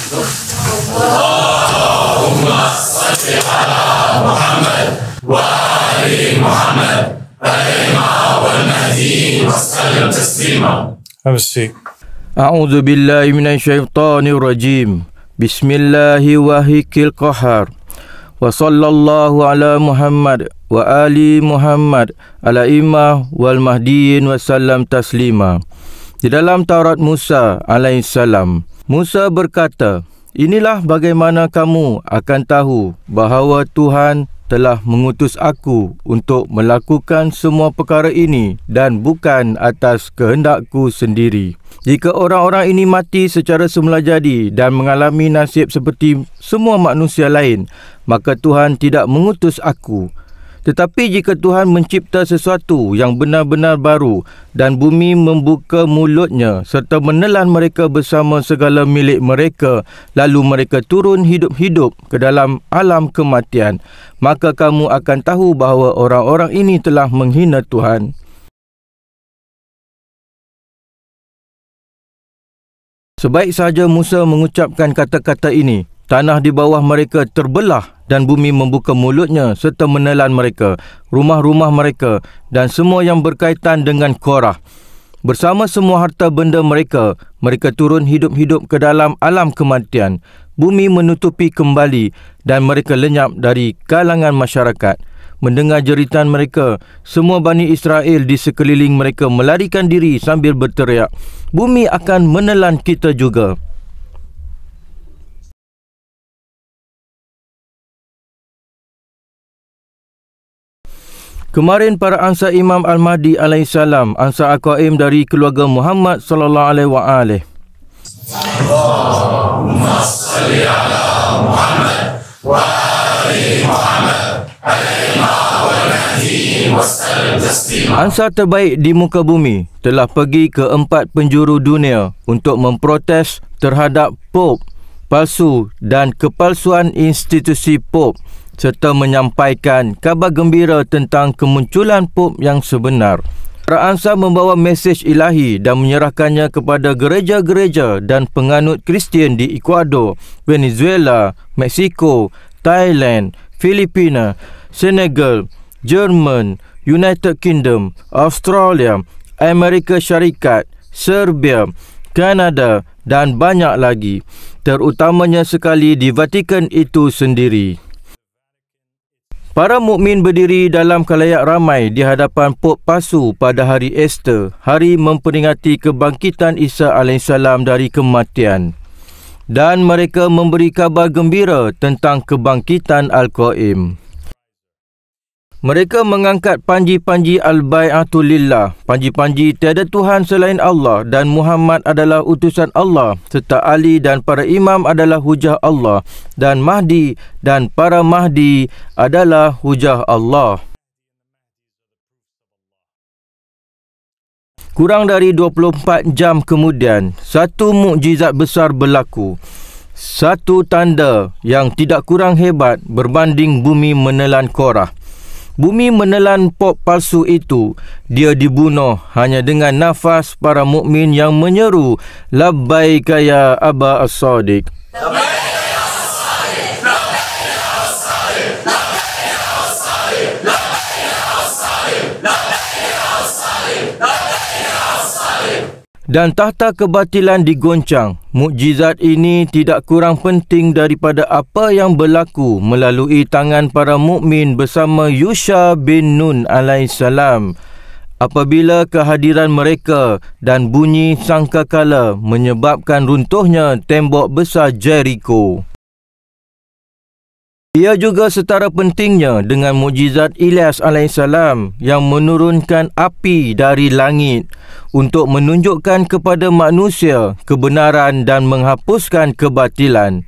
Allahumma salli ala Muhammad wa ali Muhammad al-imam wal-mahdi wa sallam taslima. Amsik. A'udzu billahi minasyaitonir rajim. Bismillahirrahmanirrahim. Qahar. Wa sallallahu ala Muhammad wa ali Muhammad ala imam wal mahdiin wa sallam taslima. Di dalam Taurat Musa alaihissalam, Musa berkata, inilah bagaimana kamu akan tahu bahawa Tuhan telah mengutus aku untuk melakukan semua perkara ini dan bukan atas kehendakku sendiri. Jika orang-orang ini mati secara semula jadi dan mengalami nasib seperti semua manusia lain, maka Tuhan tidak mengutus aku. Tetapi jika Tuhan mencipta sesuatu yang benar-benar baru dan bumi membuka mulutnya serta menelan mereka bersama segala milik mereka, lalu mereka turun hidup-hidup ke dalam alam kematian, maka kamu akan tahu bahawa orang-orang ini telah menghina Tuhan. Sebaik sahaja Musa mengucapkan kata-kata ini, tanah di bawah mereka terbelah dan bumi membuka mulutnya serta menelan mereka, rumah-rumah mereka dan semua yang berkaitan dengan Korah. Bersama semua harta benda mereka, mereka turun hidup-hidup ke dalam alam kematian. Bumi menutupi kembali dan mereka lenyap dari kalangan masyarakat. Mendengar jeritan mereka, semua Bani Israel di sekeliling mereka melarikan diri sambil berteriak, bumi akan menelan kita juga. Kemarin para angsa Imam Al-Mahdi alaihissalam, angsa Aqaim dari keluarga Muhammad sallallahu alaihi wasallam. Allahumma salli ala Muhammad wa ali Muhammad al-imam wal-mahdi wa sallam taslima. Angsa terbaik di muka bumi telah pergi ke 4 penjuru dunia untuk memprotes terhadap Pope palsu dan kepalsuan institusi Pope, serta menyampaikan kabar gembira tentang kemunculan Pope yang sebenar. Para angsa membawa mesej ilahi dan menyerahkannya kepada gereja-gereja dan penganut Kristian di Ecuador, Venezuela, Mexico, Thailand, Filipina, Senegal, Jerman, United Kingdom, Australia, Amerika Syarikat, Serbia, Kanada dan banyak lagi, terutamanya sekali di Vatikan itu sendiri. Para mukmin berdiri dalam khalayak ramai di hadapan Pope palsu pada hari Easter, hari memperingati kebangkitan Isa alaihissalam dari kematian. Dan mereka memberi kabar gembira tentang kebangkitan Al-Qaim. Mereka mengangkat panji-panji Al-Bai'atu Lillah, panji-panji tiada Tuhan selain Allah dan Muhammad adalah utusan Allah, serta Ali dan para imam adalah hujah Allah dan Mahdi dan para Mahdi adalah hujah Allah. Kurang dari 24 jam kemudian, satu mukjizat besar berlaku. Satu tanda yang tidak kurang hebat berbanding bumi menelan Korah. Bumi menelan Pope palsu itu, dia dibunuh hanya dengan nafas para mukmin yang menyeru, labbaika ya Aba As-Sadiq. Dan tahta kebatilan digoncang. Mukjizat ini tidak kurang penting daripada apa yang berlaku melalui tangan para mukmin bersama Yusha bin Nun alaihissalam apabila kehadiran mereka dan bunyi sangkakala menyebabkan runtuhnya tembok besar Jericho. Ia juga setara pentingnya dengan mukjizat Ilyas alaihissalam yang menurunkan api dari langit untuk menunjukkan kepada manusia kebenaran dan menghapuskan kebatilan.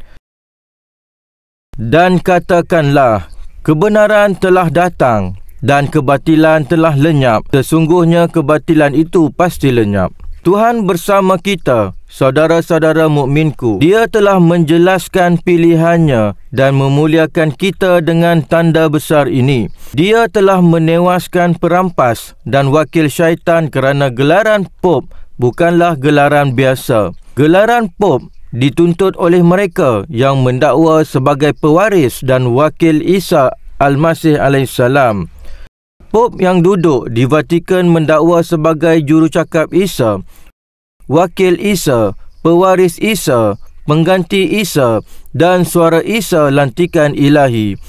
Dan katakanlah, kebenaran telah datang dan kebatilan telah lenyap. Sesungguhnya kebatilan itu pasti lenyap. Tuhan bersama kita, saudara-saudara mukminku. Dia telah menjelaskan pilihannya dan memuliakan kita dengan tanda besar ini. Dia telah menewaskan perampas dan wakil syaitan kerana gelaran Pope bukanlah gelaran biasa. Gelaran Pope dituntut oleh mereka yang mendakwa sebagai pewaris dan wakil Isa Al-Masih alaihissalam. Pop yang duduk di Vatikan mendakwa sebagai jurucakap Isa, wakil Isa, pewaris Isa, pengganti Isa dan suara Isa lantikan ilahi.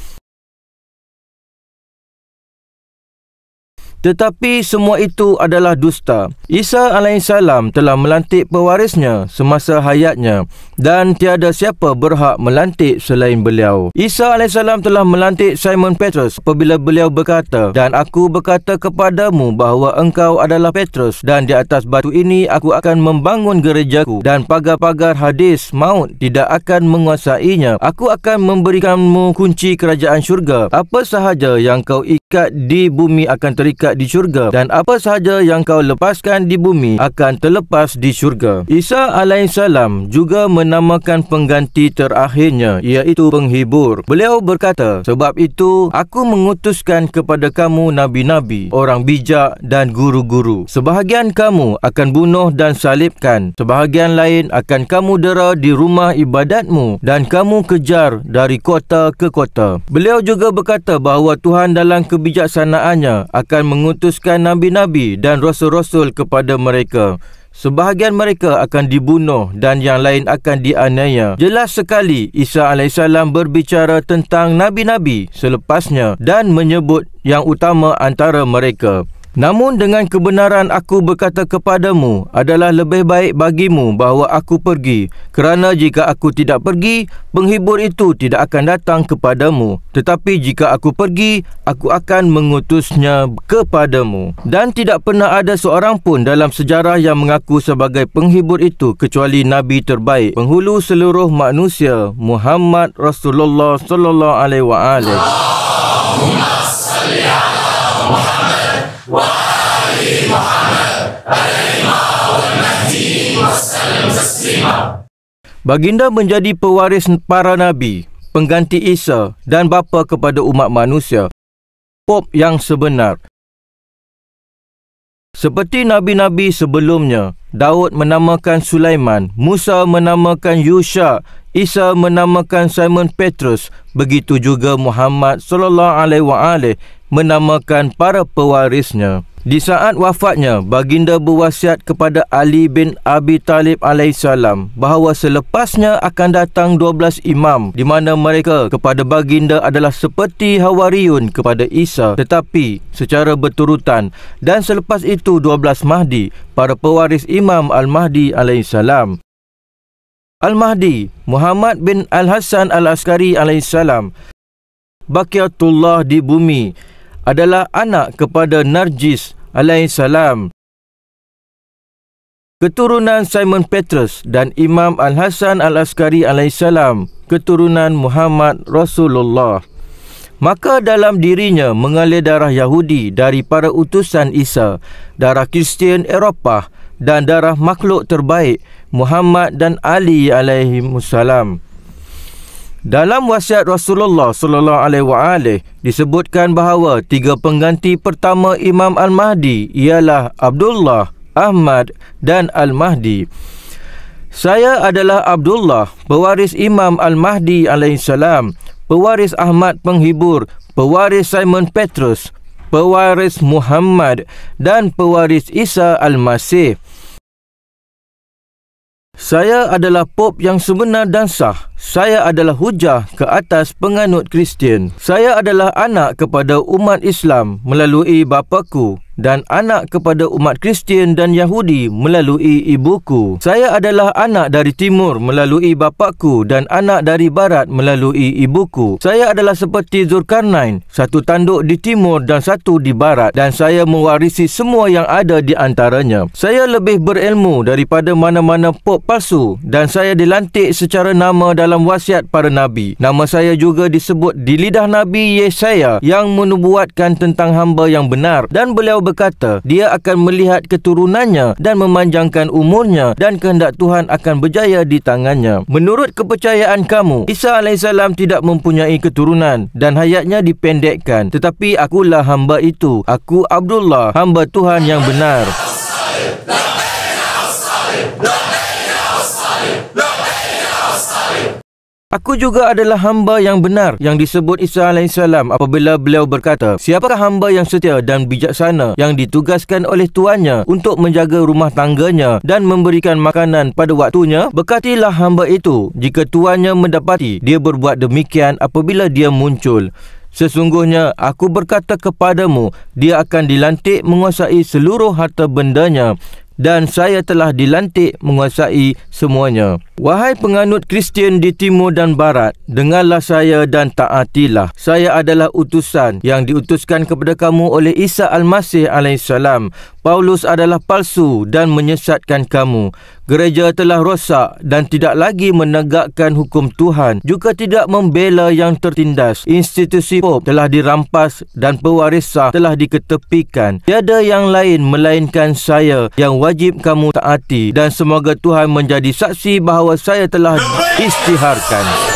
Tetapi semua itu adalah dusta. Isa alaihissalam telah melantik pewarisnya semasa hayatnya dan tiada siapa berhak melantik selain beliau. Isa alaihissalam telah melantik Simon Petrus apabila beliau berkata, "Dan aku berkata kepadamu bahawa engkau adalah Petrus, dan di atas batu ini aku akan membangun gerejaku, dan pagar-pagar Hades maut tidak akan menguasainya. Aku akan memberikanmu kunci kerajaan syurga. Apa sahaja yang kau ikat di bumi akan terikat di syurga, dan apa sahaja yang kau lepaskan di bumi akan terlepas di syurga." Isa alaihissalam juga menamakan pengganti terakhirnya, iaitu penghibur. Beliau berkata, "Sebab itu aku mengutuskan kepada kamu nabi-nabi, orang bijak dan guru-guru. Sebahagian kamu akan bunuh dan salibkan, sebahagian lain akan kamu dera di rumah ibadatmu dan kamu kejar dari kota ke kota." Beliau juga berkata bahawa Tuhan dalam kebijaksanaannya akan mengutuskan nabi-nabi dan rasul-rasul kepada mereka. Sebahagian mereka akan dibunuh dan yang lain akan dianiaya. Jelas sekali Isa alaihissalam berbicara tentang nabi-nabi selepasnya dan menyebut yang utama antara mereka. "Namun dengan kebenaran aku berkata kepadamu, adalah lebih baik bagimu bahawa aku pergi. Kerana jika aku tidak pergi, penghibur itu tidak akan datang kepadamu. Tetapi jika aku pergi, aku akan mengutusnya kepadamu." Dan tidak pernah ada seorang pun dalam sejarah yang mengaku sebagai penghibur itu kecuali Nabi terbaik, penghulu seluruh manusia, Muhammad Rasulullah sallallahu alaihi wasallam. Allahumma salli ala Muhammad wa ali Muhammad alaihima wal mahdi wassalam taslima. Baginda menjadi pewaris para nabi, pengganti Isa dan bapa kepada umat manusia, Pop yang sebenar. Seperti nabi-nabi sebelumnya, Daud menamakan Sulaiman, Musa menamakan Yusha, Isa menamakan Simon Petrus, begitu juga Muhammad sallallahu alaihi wasallam menamakan para pewarisnya. Di saat wafatnya, baginda berwasiat kepada Ali bin Abi Talib alaihissalam bahawa selepasnya akan datang 12 imam, di mana mereka kepada baginda adalah seperti Hawariyun kepada Isa, tetapi secara berturutan, dan selepas itu 12 Mahdi, para pewaris Imam Al-Mahdi alaihissalam. Al-Mahdi, Muhammad bin Al-Hasan Al-Askari alaihissalam, Baqiyatullah di bumi, adalah anak kepada Narjis alaihissalam, keturunan Simon Petrus, dan Imam Al-Hasan Al-Askari alaihissalam, keturunan Muhammad Rasulullah. Maka dalam dirinya mengalir darah Yahudi dari para utusan Isa, darah Kristian Eropah, dan darah makhluk terbaik Muhammad dan Ali alaihimussalam. Dalam wasiat Rasulullah sallallahu alaihi wasallam disebutkan bahawa 3 pengganti pertama Imam Al-Mahdi ialah Abdullah, Ahmad dan Al-Mahdi. Saya adalah Abdullah, pewaris Imam Al-Mahdi alaihissalam, pewaris Ahmad penghibur, pewaris Simon Petrus, pewaris Muhammad dan pewaris Isa Al-Masih. Saya adalah Pop yang sebenar dan sah. Saya adalah hujah ke atas penganut Kristian. Saya adalah anak kepada umat Islam melalui bapaku dan anak kepada umat Kristian dan Yahudi melalui ibuku. Saya adalah anak dari timur melalui bapakku dan anak dari barat melalui ibuku. Saya adalah seperti Zulkarnain, satu tanduk di timur dan satu di barat, dan saya mewarisi semua yang ada di antaranya. Saya lebih berilmu daripada mana-mana Pop palsu, dan saya dilantik secara nama dalam wasiat para nabi. Nama saya juga disebut di lidah Nabi Yesaya yang menubuatkan tentang hamba yang benar, dan beliau berkata, dia akan melihat keturunannya dan memanjangkan umurnya, dan kehendak Tuhan akan berjaya di tangannya. Menurut kepercayaan kamu, Isa alaihissalam tidak mempunyai keturunan dan hayatnya dipendekkan, tetapi akulah hamba itu. Aku Abdullah, hamba Tuhan yang benar. Aku juga adalah hamba yang benar yang disebut Isa AS apabila beliau berkata, siapakah hamba yang setia dan bijaksana yang ditugaskan oleh tuannya untuk menjaga rumah tangganya dan memberikan makanan pada waktunya? Berkatilah hamba itu jika tuannya mendapati dia berbuat demikian apabila dia muncul. Sesungguhnya aku berkata kepadamu, dia akan dilantik menguasai seluruh harta bendanya, dan saya telah dilantik menguasai semuanya. Wahai penganut Kristian di timur dan barat, dengarlah saya dan taatilah. Saya adalah utusan yang diutuskan kepada kamu oleh Isa Al-Masih AS. Paulus adalah palsu dan menyesatkan kamu. Gereja telah rosak dan tidak lagi menegakkan hukum Tuhan, juga tidak membela yang tertindas. Institusi Pop telah dirampas dan pewarisah telah diketepikan. Tiada yang lain melainkan saya yang wajib kamu taati, dan semoga Tuhan menjadi saksi bahawa saya telah isytiharkan.